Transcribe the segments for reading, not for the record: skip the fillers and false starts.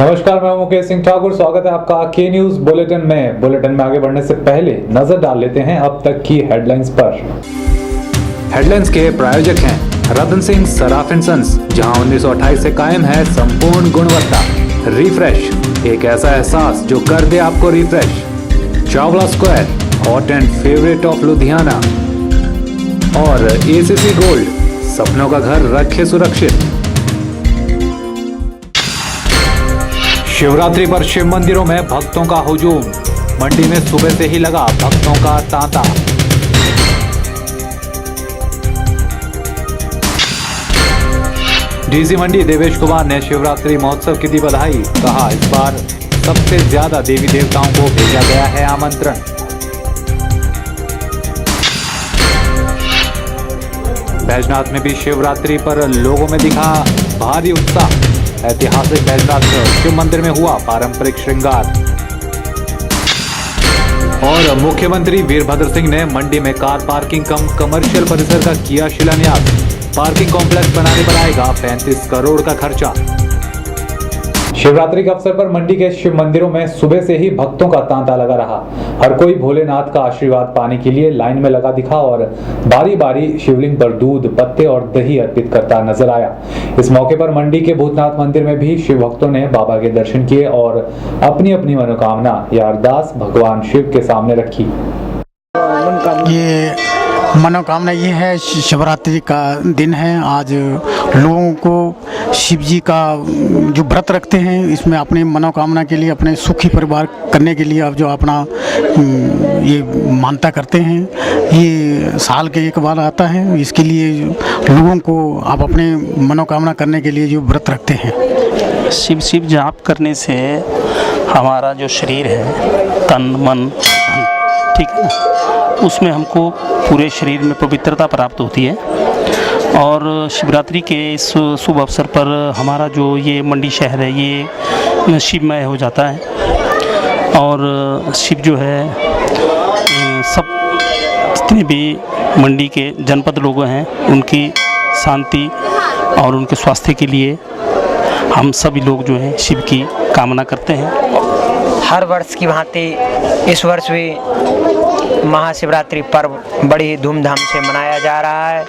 नमस्कार, मैं मुकेश सिंह ठाकुर। स्वागत है आपका के न्यूज बुलेटिन में। बुलेटिन में आगे बढ़ने से पहले नजर डाल लेते हैं अब तक की हेडलाइंस पर। हेडलाइंस के प्रायोजक हैं रतन सिंह सराफ एंड सन्स, जहां 1928 से कायम है संपूर्ण गुणवत्ता। रिफ्रेश, एक ऐसा एहसास जो कर दे आपको refresh. Chawla square, hot and favourite of Ludhiana. और एसीसी गोल्ड, सपनों का घर रखे सुरक्षित। शिवरात्रि पर शिव मंदिरों में भक्तों का हुजूम। मंडी में सुबह से ही लगा भक्तों का तांता। डीसी मंडी देवेश कुमार ने शिवरात्रि महोत्सव की दी बधाई। कहा, इस बार सबसे ज्यादा देवी देवताओं को भेजा गया है आमंत्रण। बैजनाथ में भी शिवरात्रि पर लोगों में दिखा भारी उत्साह। ऐतिहासिक बैजनाथ शिव मंदिर में हुआ पारंपरिक श्रृंगार। और मुख्यमंत्री वीरभद्र सिंह ने मंडी में कार पार्किंग कम कमर्शियल परिसर का किया शिलान्यास। पार्किंग कॉम्प्लेक्स बनाने पर आएगा 35 करोड़ का खर्चा। शिवरात्रि के अवसर पर मंडी के शिव मंदिरों में सुबह से ही भक्तों का तांता लगा रहा। हर कोई भोलेनाथ का आशीर्वाद पाने के लिए लाइन में लगा दिखा और बारी बारी शिवलिंग पर दूध, पत्ते और दही अर्पित करता नजर आया। इस मौके पर मंडी के भूतनाथ मंदिर में भी शिव भक्तों ने बाबा के दर्शन किए और अपनी अपनी मनोकामना या अरदास भगवान शिव के सामने रखी। ये मनोकामना ये है, शिवरात्रि का दिन है। आज लोगों को शिव जी का जो व्रत रखते हैं, इसमें अपनी मनोकामना के लिए, अपने सुखी परिवार करने के लिए अब जो अपना ये मानता करते हैं, ये साल के एक बार आता है। इसके लिए लोगों को आप अपने मनोकामना करने के लिए जो व्रत रखते हैं। शिव जाप करने से हमारा जो शरीर है, तन मन, ठीक है, उसमें हमको पूरे शरीर में पवित्रता प्राप्त होती है। और शिवरात्रि के इस शुभ अवसर पर हमारा जो ये मंडी शहर है, ये शिवमय हो जाता है। और शिव जो है, सब जितने भी मंडी के जनपद लोग हैं, उनकी शांति और उनके स्वास्थ्य के लिए हम सभी लोग जो हैं शिव की कामना करते हैं। हर वर्ष की भांति इस वर्ष भी महाशिवरात्रि पर्व बड़ी धूमधाम से मनाया जा रहा है।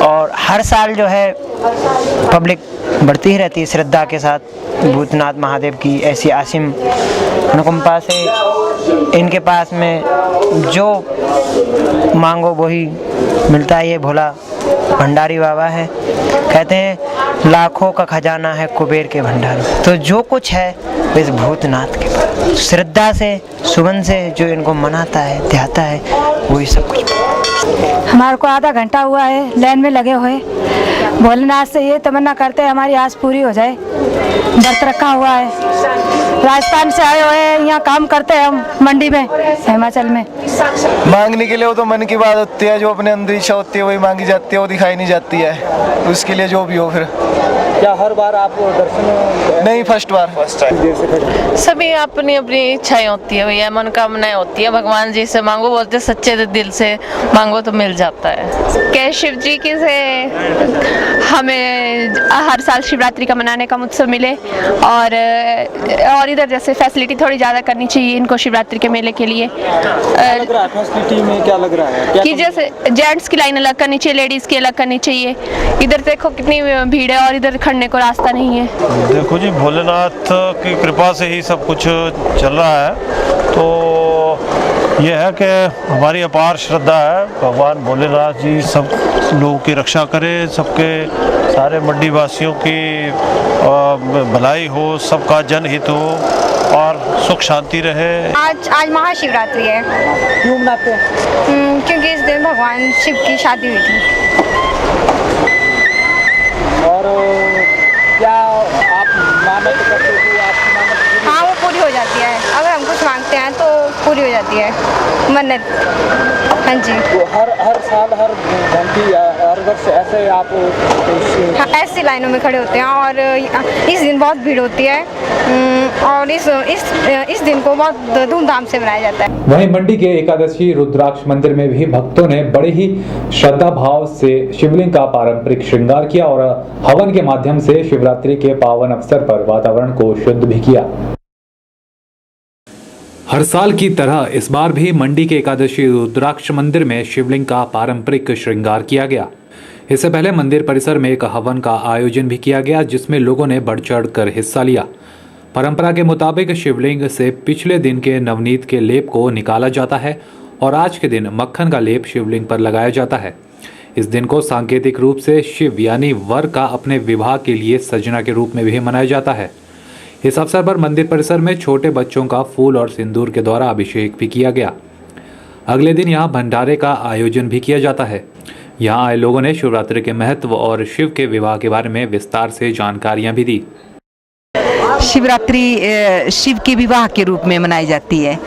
और हर साल जो है पब्लिक बढ़ती ही रहती है श्रद्धा के साथ। भूतनाथ महादेव की ऐसी असीम अनुकंपा से इनके पास में जो मांगो वही मिलता है। ये भोला भंडारी बाबा है, कहते हैं लाखों का खजाना है कुबेर के भंडार में। तो जो कुछ है इस भूतनाथ के पास श्रद्धा से, सुगंध से जो इनको मनाता है, ध्याता है, वही सब कुछ। हमारे को आधा घंटा हुआ है लाइन में लगे हुए। भोलेनाथ से ये तमन्ना करते हैं हमारी आस पूरी हो जाए। व्रत रखा हुआ है, राजस्थान से आए हुए हैं, यहाँ काम करते हैं हम मंडी में, हिमाचल में। मांगने के लिए वो तो मन की बात होती है, जो अपने अंदर इच्छा होती है वही मांगी जाती है, वो दिखाई नहीं जाती है। तो उसके लिए जो भी हो। फिर क्या हर बार आप दर्शन? नहीं, फर्स्ट टाइम। सभी अपनी अपनी इच्छाएं होती है भैया, मनोकामनाएं होती है। भगवान जी से मांगो, बोलते सच्चे दिल से मांगो तो मिल जाता है। क्या शिव जी की से हमें हर साल शिवरात्रि का मनाने का उत्सव मिले। और इधर जैसे फैसिलिटी थोड़ी ज़्यादा करनी चाहिए इनको शिवरात्रि के मेले के लिए। लग रहा है फैसिलिटी में क्या लग रहा है कि जैसे जेंट्स की लाइन अलग करनी चाहिए, लेडीज़ की अलग करनी चाहिए। इधर देखो कितनी भीड़ है और इधर खड़ने को रास्ता नहीं है। देखो जी, भोलेनाथ की कृपा से ही सब कुछ चल रहा है। तो ये है कि हमारी अपार श्रद्धा है, भगवान भोलेनाथ जी सब लोगों की रक्षा करे, सबके सारे मंडी वासियों की भलाई हो, सबका जनहित हो और सुख शांति रहे। आज महाशिवरात्रि है। क्यों मनाते हैं? क्योंकि इस दिन भगवान शिव की शादी हुई थी। और क्या आप मानत करते हो? आपकी मानत? हाँ, वो पूरी हो जाती है। अगर हम कुछ मांगते हैं तो पूरी हो जाती है मन्नत। हाँ जी। तो हर साल हर घंटी हर वर्ष ऐसे आप ऐसी लाइनों में खड़े होते हैं और इस दिन बहुत भीड़ होती है और इस दिन को बहुत धूमधाम से मनाया जाता है। वहीं मंडी के एकादशी रुद्राक्ष मंदिर में भी भक्तों ने बड़े ही श्रद्धा भाव से शिवलिंग का पारंपरिक श्रृंगार किया और हवन के माध्यम से शिवरात्रि के पावन अवसर पर वातावरण को शुद्ध भी किया। हर साल की तरह इस बार भी मंडी के एकादशी रुद्राक्ष मंदिर में शिवलिंग का पारंपरिक श्रृंगार किया गया। इससे पहले मंदिर परिसर में एक हवन का आयोजन भी किया गया, जिसमें लोगों ने बढ़ चढ़ कर हिस्सा लिया। परंपरा के मुताबिक शिवलिंग से पिछले दिन के नवनीत के लेप को निकाला जाता है और आज के दिन मक्खन का लेप शिवलिंग पर लगाया जाता है। इस दिन को सांकेतिक रूप से शिव यानी वर का अपने विवाह के लिए सजना के रूप में भी मनाया जाता है। इस अवसर पर मंदिर परिसर में छोटे बच्चों का फूल और सिंदूर के द्वारा अभिषेक भी किया गया। अगले दिन यहाँ भंडारे का आयोजन भी किया जाता है। यहाँ आए लोगों ने शिवरात्रि के महत्व और शिव के विवाह के बारे में विस्तार से जानकारियाँ भी दी। शिवरात्रि शिव के विवाह के रूप में मनाई जाती है।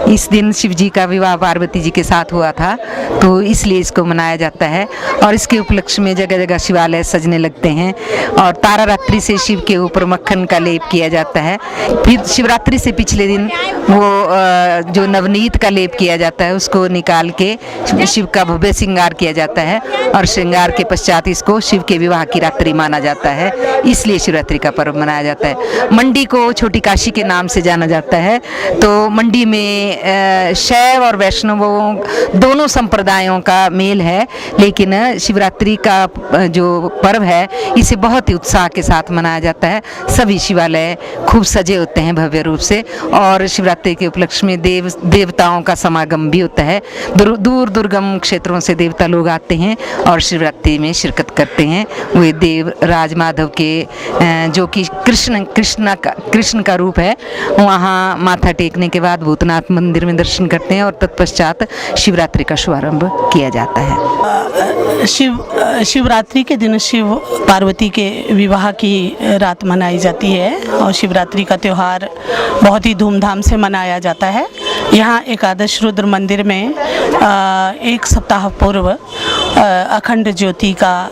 इस दिन शिव जी का विवाह पार्वती जी के साथ हुआ था, तो इसलिए इसको मनाया जाता है और इसके उपलक्ष्य में जगह जगह शिवालय सजने लगते हैं और तारा रात्रि से शिव के ऊपर मक्खन का लेप किया जाता है। फिर शिवरात्रि से पिछले दिन वो जो नवनीत का लेप किया जाता है उसको निकाल के शिव का भव्य श्रृंगार किया जाता है और श्रृंगार के पश्चात इसको शिव के विवाह की रात्रि माना जाता है, इसलिए शिवरात्रि का पर्व मनाया जाता है। मंडी को छोटी काशी के नाम से जाना जाता है, तो मंडी में शैव और वैष्णवों दोनों संप्रदायों का मेल है, लेकिन शिवरात्रि का जो पर्व है इसे बहुत ही उत्साह के साथ मनाया जाता है। सभी शिवालय खूब सजे होते हैं भव्य रूप से और शिवरात्रि के उपलक्ष्य में देवताओं का समागम भी होता है। दूर दुर्गम क्षेत्रों से देवता लोग आते हैं और शिवरात्रि में शिरकत करते हैं। वे देव राज माधव के जो कि कृष्ण का रूप है, वहाँ माथा टेकने के बाद भूतनाथ मंदिर में दर्शन करते हैं और तत्पश्चात शिवरात्रि का शुभारंभ किया जाता है। शिवरात्रि के दिन शिव पार्वती के विवाह की रात मनाई जाती है और शिवरात्रि का त्यौहार बहुत ही धूमधाम से मनाया जाता है। यहाँ एकादश रुद्र मंदिर में एक सप्ताह पूर्व अखंड ज्योति का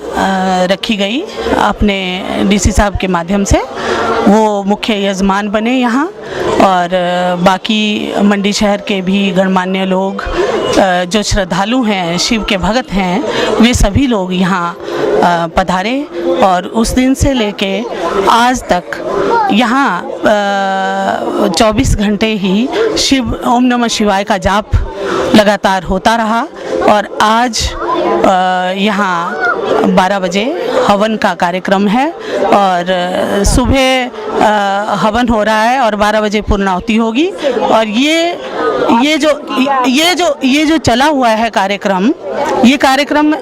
रखी गई अपने डीसी साहब के माध्यम से। वो मुख्य यजमान बने यहाँ और बाकी मंडी शहर के भी गणमान्य लोग जो श्रद्धालु हैं, शिव के भक्त हैं, वे सभी लोग यहाँ पधारे और उस दिन से लेके आज तक यहाँ 24 घंटे ही शिव ओम नमः शिवाय का जाप लगातार होता रहा और आज यहाँ 12 बजे हवन का कार्यक्रम है और सुबह हवन हो रहा है और 12 बजे पूर्णाहुति होगी। और ये जो चला हुआ है कार्यक्रम, ये कार्यक्रम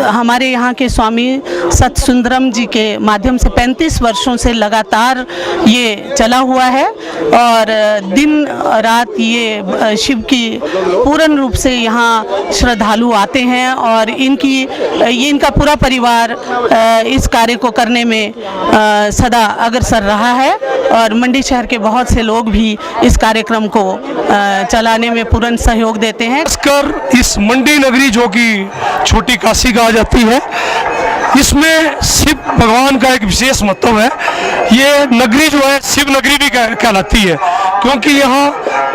हमारे यहाँ के स्वामी सतसुंदरम जी के माध्यम से 35 वर्षों से लगातार ये चला हुआ है और दिन रात ये शिव की पूर्ण रूप से यहाँ श्रद्धालु आते हैं और इनका पूरा परिवार इस कार्य को करने में सदा अग्रसर रहा है और मंडी शहर के बहुत से लोग भी इस कार्यक्रम को चलाने में पूर्ण सहयोग देते हैं। खासकर इस मंडी नगरी जो कि छोटी काशी कहा जाती है, इसमें शिव भगवान का एक विशेष महत्व है। ये नगरी जो है शिव नगरी भी कहलाती है क्योंकि यहाँ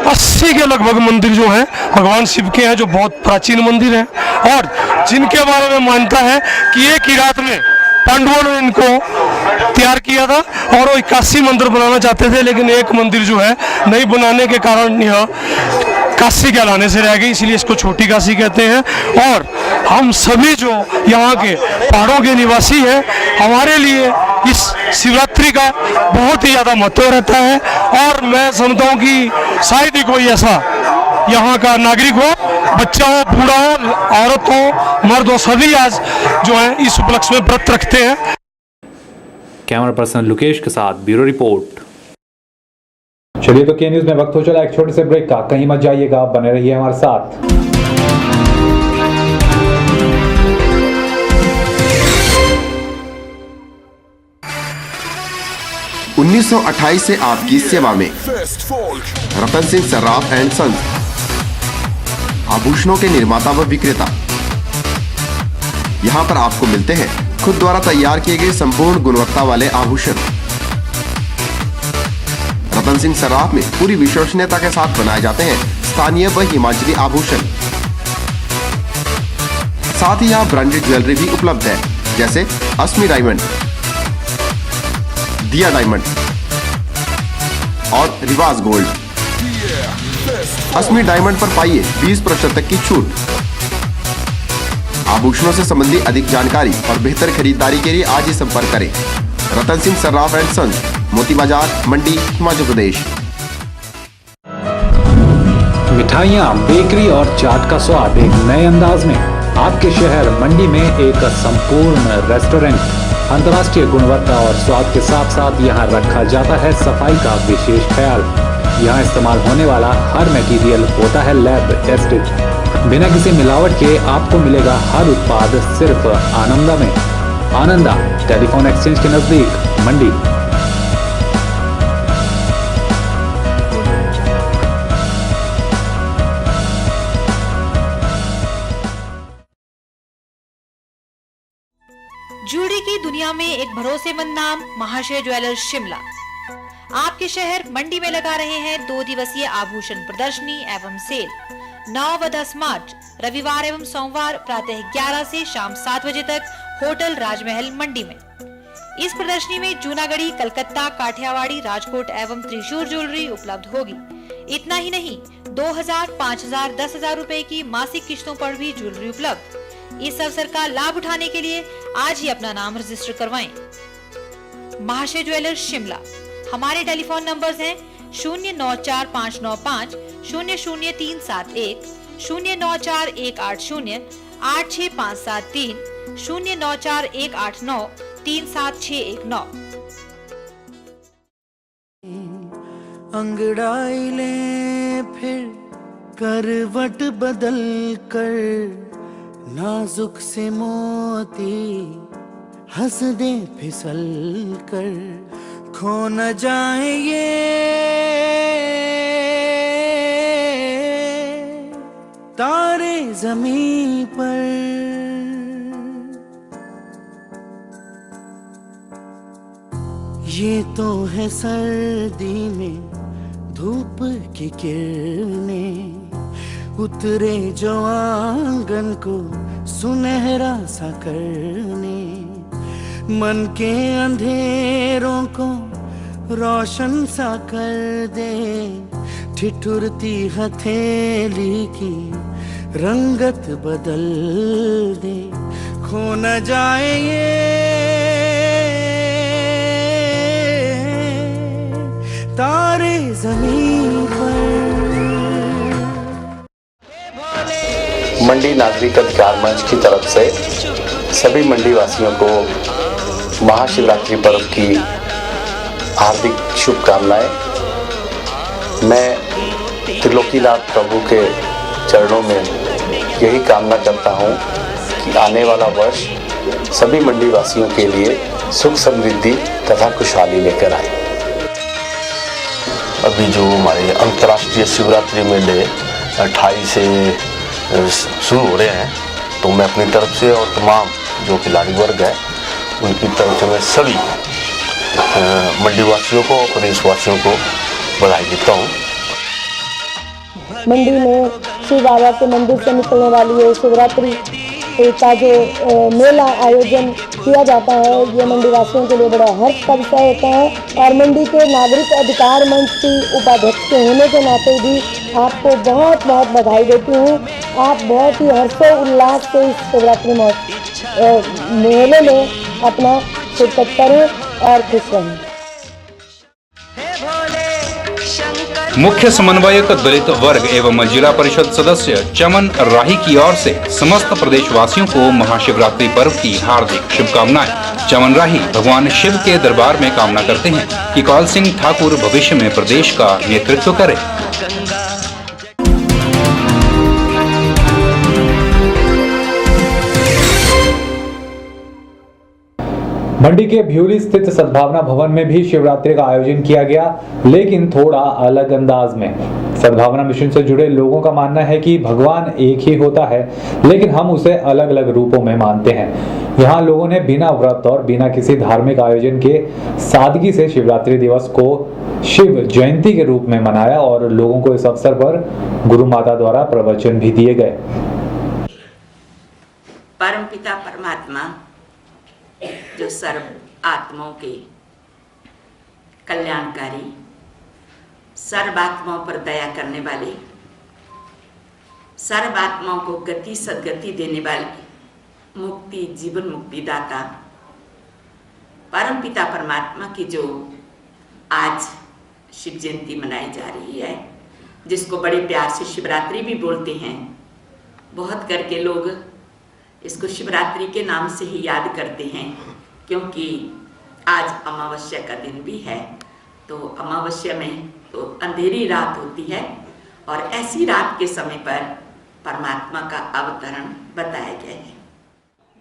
80 के लगभग मंदिर जो हैं भगवान शिव के हैं, जो बहुत प्राचीन मंदिर हैं और जिनके बारे में मानता है कि एक ही रात में पांडवों ने इनको तैयार किया था और वो 81 मंदिर बनाना चाहते थे, लेकिन एक मंदिर जो है नहीं बनाने के कारण यह काशी कहलाने से रह गई, इसलिए इसको छोटी काशी कहते हैं। और हम सभी जो यहाँ के पहाड़ों के निवासी हैं, हमारे लिए इस शिवरात्रि का बहुत ही ज़्यादा महत्व रहता है और मैं समझता हूँ कि शायद ही कोई ऐसा यहाँ का नागरिक हो, बच्चा हो, बूढ़ा हो, औरत हो, मर्द हो, सभी आज जो है इस उपलक्ष्य में व्रत रखते हैं। कैमरा पर्सन लुकेश के साथ ब्यूरो रिपोर्ट। चलिए तो के न्यूज में वक्त हो चला एक छोटे से ब्रेक का, कहीं मत जाइएगा, बने रहिए हमारे साथ। 1928 से आपकी सेवा में रतन सिंह सर्राफ एंड सन्स, आभूषणों के निर्माता व विक्रेता, यहाँ पर आपको मिलते हैं खुद द्वारा तैयार किए गए संपूर्ण गुणवत्ता वाले आभूषण। रतन सिंह सर्राफ में पूरी विश्वसनीयता के साथ बनाए जाते हैं स्थानीय व हिमाचली आभूषण। साथ ही यहाँ ब्रांडेड ज्वेलरी भी उपलब्ध है, जैसे अस्मी डायमंड, दिया डायमंड और रिवाज गोल्ड। अस्मी डायमंड पर पाइए 20% तक की छूट। आभूषणों से संबंधित अधिक जानकारी और बेहतर खरीदारी के लिए आज ही संपर्क करें। रतन सिंह सर्राफ एंड सन्स, मोती बाजार, मंडी, हिमाचल प्रदेश। मिठाइयाँ, बेकरी और चाट का स्वाद एक नए अंदाज में आपके शहर मंडी में एक संपूर्ण रेस्टोरेंट। अंतर्राष्ट्रीय गुणवत्ता और स्वाद के साथ साथ यहाँ रखा जाता है सफाई का विशेष ख्याल। यहाँ इस्तेमाल होने वाला हर मटेरियल होता है लैब टेस्टेड। बिना किसी मिलावट के आपको मिलेगा हर उत्पाद सिर्फ आनंदा में। आनंदा टेलीफोन एक्सचेंज के नजदीक, मंडी। जूड़ी की दुनिया में एक भरोसेमंद नाम महाशय ज्वेलर्स शिमला आपके शहर मंडी में लगा रहे हैं 2 दिवसीय आभूषण प्रदर्शनी एवं सेल 9 व 10 मार्च रविवार एवं सोमवार प्रातः 11 से शाम 7 बजे तक होटल राजमहल मंडी में। इस प्रदर्शनी में जूनागढ़ी, कलकत्ता, काठियावाड़ी, राजकोट एवं त्रिशूर ज्वेलरी उपलब्ध होगी। इतना ही नहीं, 2000, 5000, 10,000 रुपए की मासिक किश्तों पर भी ज्वेलरी उपलब्ध। इस अवसर का लाभ उठाने के लिए आज ही अपना नाम रजिस्टर करवाएं। महाशय ज्वेलर्स शिमला। हमारे टेलीफोन नंबर्स हैं 094595 00371, 094180 86573, 094189 37619। अंगड़ाई ले फिर करवट बदल कर, नाजुक से मोती हंस दे फिसल कर, खो न जाए ये तारे जमीन पर। ये तो है सर्दी में धूप की किरणें, उतरे जो आंगन को सुनहरा सा करने, मन के अंधेरों को रोशन सा कर दे, ठिठुरती हथेली की रंगत बदल दे, खो न जाए ये तारे जमीन पर। मंडी नागरिक अधिकार मंच की तरफ से सभी मंडी वासियों को महाशिवरात्रि पर्व की हार्दिक शुभकामनाएं। मैं त्रिलोकीनाथ प्रभु के चरणों में यही कामना करता हूं कि आने वाला वर्ष सभी मंडी वासियों के लिए सुख समृद्धि तथा खुशहाली लेकर आए। अभी जो हमारे अंतर्राष्ट्रीय शिवरात्रि मेले 28 से शुरू हो रहे हैं, तो मैं अपनी तरफ से और तमाम जो खिलाड़ी वर्ग है उनकी तरफ से मैं सभी मंडी वासियों को और प्रदेशवासियों को बधाई देता हूँ। मंडी में शिव बाबा के मंदिर से निकलने वाली ये शिवरात्रि का जो मेला आयोजन किया जाता है, ये मंडी वासियों के लिए बड़ा हर्ष का विषय होता है। और मंडी के नागरिक अधिकार मंच की उपाध्यक्ष के होने के नाते भी आपको बहुत बहुत बधाई देती हूँ। आप बहुत ही हर्षोल्लास से इस शिवरात्रि मेले में अपना शिरकत करें और खुश रहें। मुख्य समन्वयक दलित वर्ग एवं जिला परिषद सदस्य चमन राही की ओर से समस्त प्रदेशवासियों को महाशिवरात्रि पर्व की हार्दिक शुभकामनाएं। चमन राही भगवान शिव के दरबार में कामना करते हैं कि कौल सिंह ठाकुर भविष्य में प्रदेश का नेतृत्व करे। मंडी के भ्यूली स्थित सद्भावना भवन में भी शिवरात्रि का आयोजन किया गया, लेकिन थोड़ा अलग अंदाज में। सद्भावना मिशन से जुड़े लोगों का मानना है कि भगवान एक ही होता है, लेकिन हम उसे अलग अलग रूपों में मानते हैं। यहाँ लोगों ने बिना व्रत और बिना किसी धार्मिक आयोजन के सादगी से शिवरात्रि दिवस को शिव जयंती के रूप में मनाया और लोगों को इस अवसर पर गुरु माता द्वारा प्रवचन भी दिए गए। परमपिता परमात्मा जो सर्व आत्माओं के कल्याणकारी, सर्व आत्माओं पर दया करने वाले, सर्व आत्माओं को गति सद्गति देने वाले, मुक्ति जीवन मुक्ति दाता परमपिता परमात्मा की जो आज शिव जयंती मनाई जा रही है, जिसको बड़े प्यार से शिवरात्रि भी बोलते हैं। बहुत करके लोग इसको शिवरात्रि के नाम से ही याद करते हैं, क्योंकि आज अमावस्या का दिन भी है। तो अमावस्या में तो अंधेरी रात होती है और ऐसी रात के समय पर परमात्मा का अवतरण बताया गया है।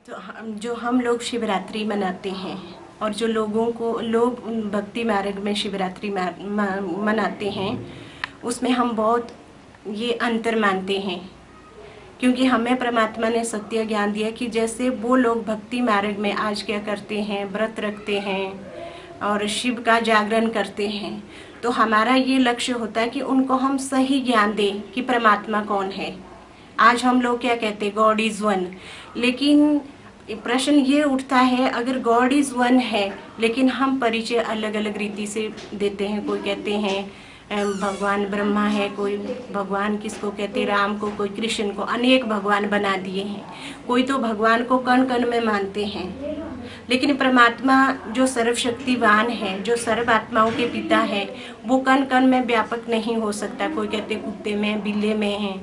तो जो हम लोग शिवरात्रि मनाते हैं और जो लोग भक्ति मार्ग में शिवरात्रि मनाते हैं, उसमें हम बहुत ये अंतर मानते हैं, क्योंकि हमें परमात्मा ने सत्य ज्ञान दिया कि जैसे वो लोग भक्ति मार्ग में आज क्या करते हैं, व्रत रखते हैं और शिव का जागरण करते हैं, तो हमारा ये लक्ष्य होता है कि उनको हम सही ज्ञान दें कि परमात्मा कौन है। आज हम लोग क्या कहते हैं, गॉड इज़ वन, लेकिन प्रश्न ये उठता है, अगर गॉड इज़ वन है लेकिन हम परिचय अलग अलग रीति से देते हैं। कोई कहते हैं भगवान ब्रह्मा है, कोई भगवान किसको कहते राम को, कोई कृष्ण को, अनेक भगवान बना दिए हैं। कोई तो भगवान को कण कण में मानते हैं, लेकिन परमात्मा जो सर्वशक्तिवान है, जो सर्व आत्माओं के पिता है, वो कण कण में व्यापक नहीं हो सकता। कोई कहते कुत्ते में, बिल्ले में है,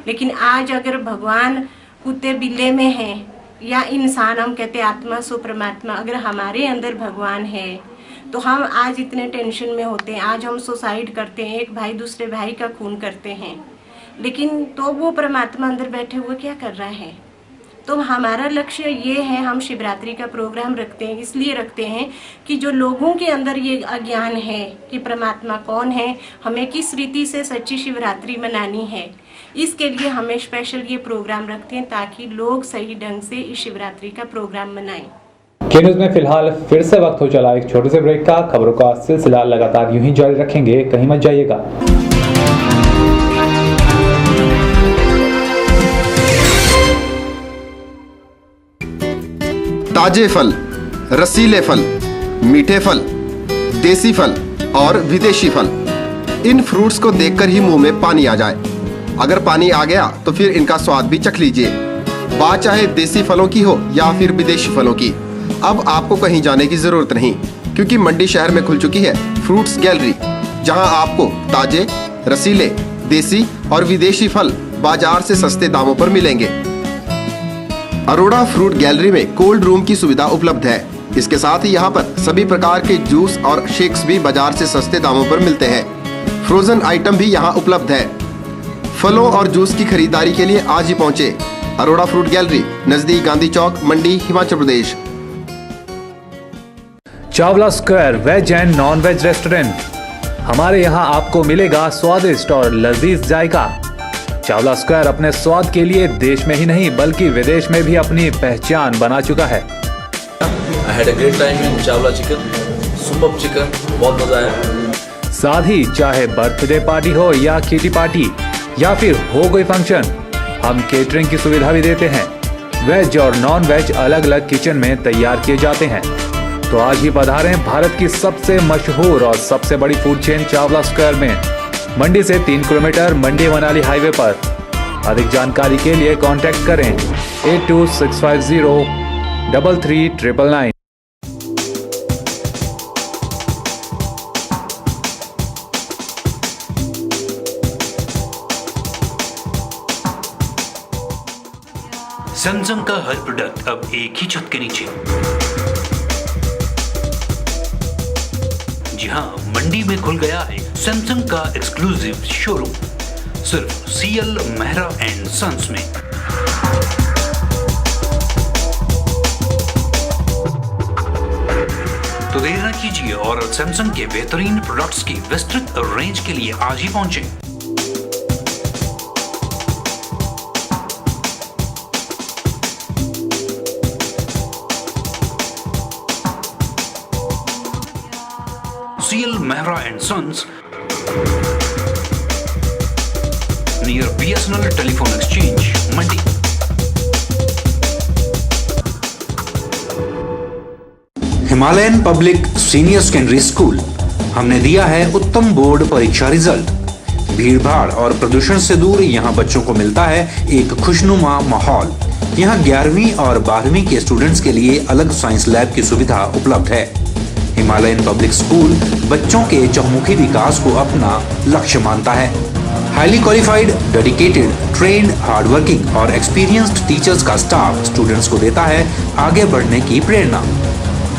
लेकिन आज अगर भगवान कुत्ते बिल्ले में है या इंसान, हम कहते आत्मा सो परमात्मा, अगर हमारे अंदर भगवान है तो हम आज इतने टेंशन में होते हैं। आज हम सुसाइड करते हैं, एक भाई दूसरे भाई का खून करते हैं, लेकिन तो वो परमात्मा अंदर बैठे हुए क्या कर रहा है। तो हमारा लक्ष्य ये है, हम शिवरात्रि का प्रोग्राम रखते हैं, इसलिए रखते हैं कि जो लोगों के अंदर ये अज्ञान है कि परमात्मा कौन है, हमें किस रीति से सच्ची शिवरात्रि मनानी है, इसके लिए हमें स्पेशल ये प्रोग्राम रखते हैं ताकि लोग सही ढंग से इस शिवरात्रि का प्रोग्राम मनाएं। के न्यूज़ में फिलहाल फिर से वक्त हो चला एक छोटे से ब्रेक का। खबरों का सिलसिला लगातार यूं ही जारी रखेंगे, कहीं मत जाइएगा। ताजे फल, रसीले फल, मीठे फल, देसी फल और विदेशी फल, इन फ्रूट्स को देखकर ही मुंह में पानी आ जाए। अगर पानी आ गया तो फिर इनका स्वाद भी चख लीजिए। बात चाहे देसी फलों की हो या फिर विदेशी फलों की, अब आपको कहीं जाने की जरूरत नहीं, क्योंकि मंडी शहर में खुल चुकी है फ्रूट्स गैलरी, जहां आपको ताजे, रसीले, देसी और विदेशी फल बाजार से सस्ते दामों पर मिलेंगे। अरोड़ा फ्रूट गैलरी में कोल्ड रूम की सुविधा उपलब्ध है। इसके साथ ही यहाँ पर सभी प्रकार के जूस और शेक्स भी बाजार से सस्ते दामों पर मिलते हैं। फ्रोजन आइटम भी यहाँ उपलब्ध है। फलों और जूस की खरीदारी के लिए आज ही पहुँचे अरोड़ा फ्रूट गैलरी, नजदीक Gandhi Chowk, Mandi, Himachal Pradesh. Chawla square veg and non veg restaurant. हमारे यहाँ आपको मिलेगा स्वादिष्ट और लजीज जायका। चावला स्क्वायर अपने स्वाद के लिए देश में ही नहीं बल्कि विदेश में भी अपनी पहचान बना चुका है। I had a great time in Chawla chicken, super chicken, बहुत मजा आया। साथ ही चाहे बर्थडे पार्टी हो या किटी पार्टी या फिर हो कोई फंक्शन, हम केटरिंग की सुविधा भी देते हैं। वेज और नॉन वेज अलग अलग किचन में तैयार किए जाते हैं। तो आज ही पधारें भारत की सबसे मशहूर और सबसे बड़ी फूड चेन चावला स्क्वायर में, मंडी से 3 किलोमीटर, मंडी मनाली हाईवे पर। अधिक जानकारी के लिए कांटेक्ट करें 8265033999। सैमसंग का हर प्रोडक्ट अब एक ही छत के नीचे। जी हाँ, मंडी में खुल गया है सैमसंग का एक्सक्लूसिव शोरूम, सिर्फ CL मेहरा एंड सन्स में। देर न कीजिए और सैमसंग के बेहतरीन प्रोडक्ट्स की विस्तृत रेंज के लिए आज ही पहुंचें। CL Mehra and Sons, near BSNL Telephone Exchange, Mandi। Himalayan public senior secondary school, हमने दिया है उत्तम बोर्ड परीक्षा रिजल्ट। भीड़भाड़ और प्रदूषण से दूर यहाँ बच्चों को मिलता है एक खुशनुमा माहौल। यहाँ 11वीं और 12वीं के स्टूडेंट्स के लिए अलग साइंस लैब की सुविधा उपलब्ध है। हिमालयन पब्लिक स्कूल बच्चों के चहुमुखी विकास को अपना लक्ष्य मानता है। Highly qualified, dedicated, trained, hard working और एक्सपीरियंस्ड टीचर्स का स्टाफ स्टूडेंट्स को देता है आगे बढ़ने की प्रेरणा।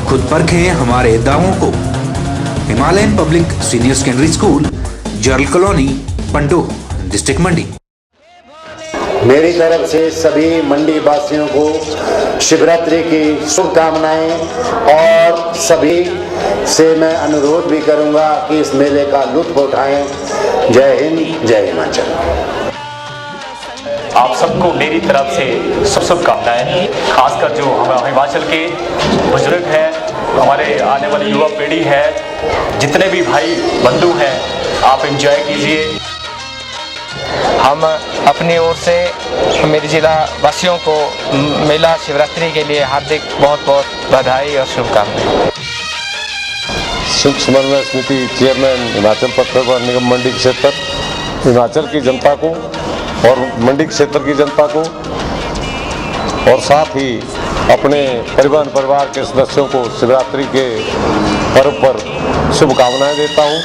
खुद परखें हमारे दावों को। Himalayan public senior secondary school, जर्ल कॉलोनी, पंडोह, डिस्ट्रिक्ट मंडी। मेरी तरफ से सभी मंडी वासियों को शिवरात्रि की शुभकामनाएं और सभी से मैं अनुरोध भी करूंगा कि इस मेले का लुत्फ उठाएं। जय हिंद, जय हिमाचल। आप सबको मेरी तरफ से शुभकामनाएं। खासकर जो हमारे हिमाचल के बुजुर्ग हैं, हमारे आने वाली युवा पीढ़ी है, जितने भी भाई बंधु हैं, आप एंजॉय कीजिए। हम अपनी ओर से मेरी जिला वासियों को मेला शिवरात्रि के लिए हार्दिक बहुत बहुत बधाई और शुभकामनाएं। शुभ समन्वय समिति चेयरमैन हिमाचल पथ परिवहन निगम मंडी क्षेत्र, हिमाचल की जनता को और मंडी क्षेत्र की जनता को और साथ ही अपने परिवहन परिवार के सदस्यों को शिवरात्रि के पर्व पर शुभकामनाएं देता हूं,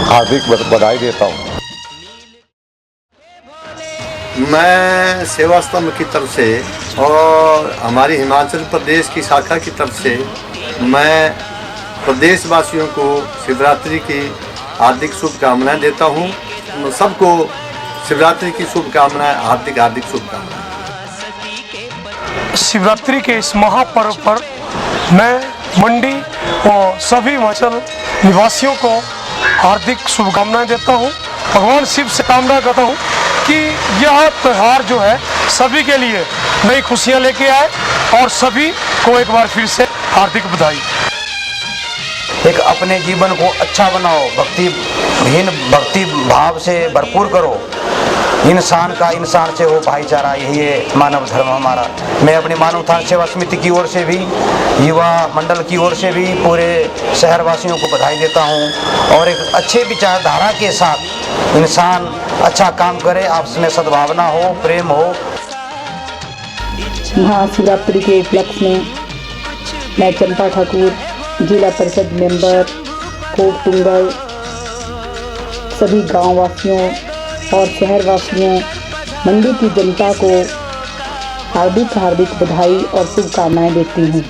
हार्दिक बधाई देता हूं। मैं सेवा स्तंभ की तरफ से और हमारी हिमाचल प्रदेश की शाखा की तरफ से मैं प्रदेशवासियों को शिवरात्रि की हार्दिक शुभकामनाएं देता हूं। सबको शिवरात्रि की शुभकामनाएं, हार्दिक हार्दिक शुभकामनाएं। शिवरात्रि के इस महापर्व पर मैं मंडी और सभी हिमाचल निवासियों को हार्दिक शुभकामनाएं देता हूं। भगवान शिव से कामना करता हूं कि यह त्यौहार जो है सभी के लिए नई खुशियां लेके आए और सभी को एक बार फिर से हार्दिक बधाई। एक अपने जीवन को अच्छा बनाओ, भक्ति भाव से भरपूर करो, इंसान का इंसान से हो भाईचारा, यही है मानव धर्म हमारा। मैं अपनी मानव उत्थान सेवा समिति की ओर से भी, युवा मंडल की ओर से भी पूरे शहरवासियों को बधाई देता हूं और एक अच्छे विचारधारा के साथ इंसान अच्छा काम करे, आपस में सद्भावना हो, प्रेम हो। महाशिवरात्रि के उपलक्ष्य में मैं चंपा ठाकुर, जिला परिषद मेंबर, कोट टुंगल, सभी गांव वासियों और शहर वासियों, मंडी की जनता को हार्दिक हार्दिक बधाई और शुभकामनाएं देती हूँ।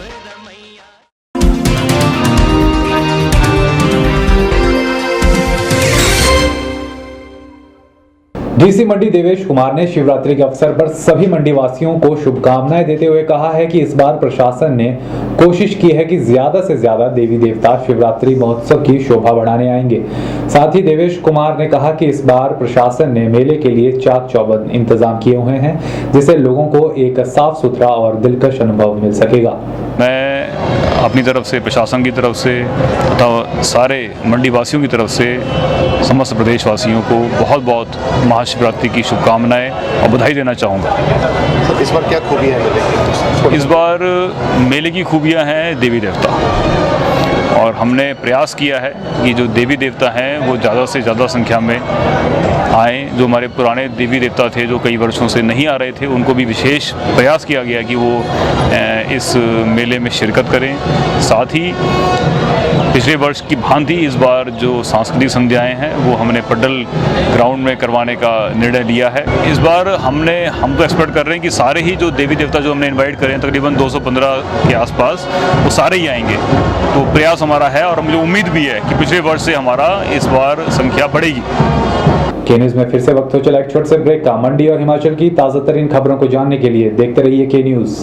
डीसी मंडी देवेश कुमार ने शिवरात्रि के अवसर पर सभी मंडी वासियों को शुभकामनाएं देते हुए कहा है कि इस बार प्रशासन ने कोशिश की है कि ज्यादा से ज्यादा देवी देवता शिवरात्रि महोत्सव की शोभा बढ़ाने आएंगे। साथ ही देवेश कुमार ने कहा कि इस बार प्रशासन ने मेले के लिए चाक चौबंद इंतजाम किए हुए हैं, जिससे लोगों को एक साफ सुथरा और दिलकश अनुभव मिल सकेगा। मैं अपनी तरफ से, प्रशासन की तरफ से तथा सारे मंडी वासियों की तरफ से समस्त प्रदेशवासियों को बहुत बहुत महाशिवरात्रि की शुभकामनाएं और बधाई देना चाहूँगा। इस बार क्या खूबियाँ हैं? इस बार मेले की खूबियाँ हैं देवी देवता, और हमने प्रयास किया है कि जो देवी देवता हैं वो ज़्यादा से ज़्यादा संख्या में आएँ। जो हमारे पुराने देवी देवता थे जो कई वर्षों से नहीं आ रहे थे, उनको भी विशेष प्रयास किया गया कि वो इस मेले में शिरकत करें। साथ ही पिछले वर्ष की भांति इस बार जो सांस्कृतिक संध्याएं हैं वो हमने पड्डल ग्राउंड में करवाने का निर्णय लिया है। इस बार हम तो एक्सपेक्ट कर रहे हैं कि सारे ही जो देवी देवता जो हमने इनवाइट करें, तकरीबन 215 के आसपास, वो सारे ही आएंगे। तो प्रयास हमारा है और मुझे उम्मीद भी है कि पिछले वर्ष से हमारा इस बार संख्या बढ़ेगी। के न्यूज़ में फिर से वक्त हो चला एक छोटे से ब्रेक का। मंडी और हिमाचल की ताज़ा तरीन खबरों को जानने के लिए देखते रहिए के न्यूज़।